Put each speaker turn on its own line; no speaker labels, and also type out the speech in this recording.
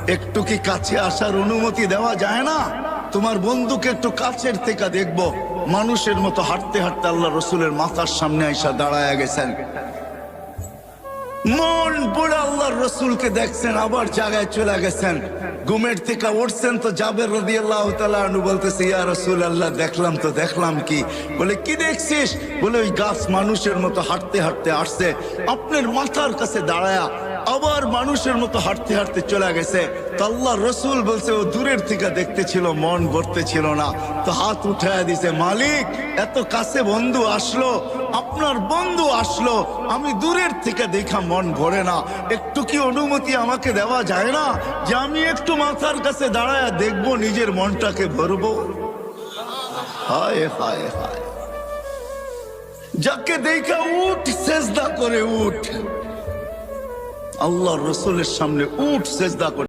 একটু কি কাছে আসার অনুমতি দেওয়া যায় না? তোমার বন্ধুকে একটু কাছের থেকে দেখবো। মানুষের মতো হাঁটতে হাঁটতে আল্লাহ রসুলের মাথার সামনে আইসা দাঁড়ায় গেছেন। মন পড়ে আল্লাহর রসুলকে দেখছেন, আবার জায়গায় চলে গেছেন। ঘুমের থেকে উঠছেন তো জাবের রাদিয়াল্লাহু তাআলা আনহু বলতেছে, ইয়া রাসূলুল্লাহ, দেখলাম কি? বলে, কি দেখছিস? বলে, ওই গাছ মানুষের মতো হাঁটতে হাঁটতে আসছে, আপনার মাথার কাছে দাঁড়ায়া আবার মানুষের মতো হাঁটতে হাঁটতে চলে গেছে। তো আল্লাহর রসুল বলছে, ও দূরের থেকে দেখতেছিল, মন ভরতে ছিল না। তো হাত উঠায় দিছে, মালিক, এত কাছে বন্ধু আসলো, আপনার বন্ধু আসলো, আমি দূরের থেকে দেখা মন ভরে না, একটু কি অনুমতি আমাকে দেওয়া যায় না যে আমি একটু মাথার কাছে দাঁড়ায় দেখবো, নিজের মনটাকে ভরবো? হায় হায় হায়, যাকে দেখা উঠ সেজদা করে উঠ, আল্লাহর রসুলের সামনে উঠ সেজদা করে।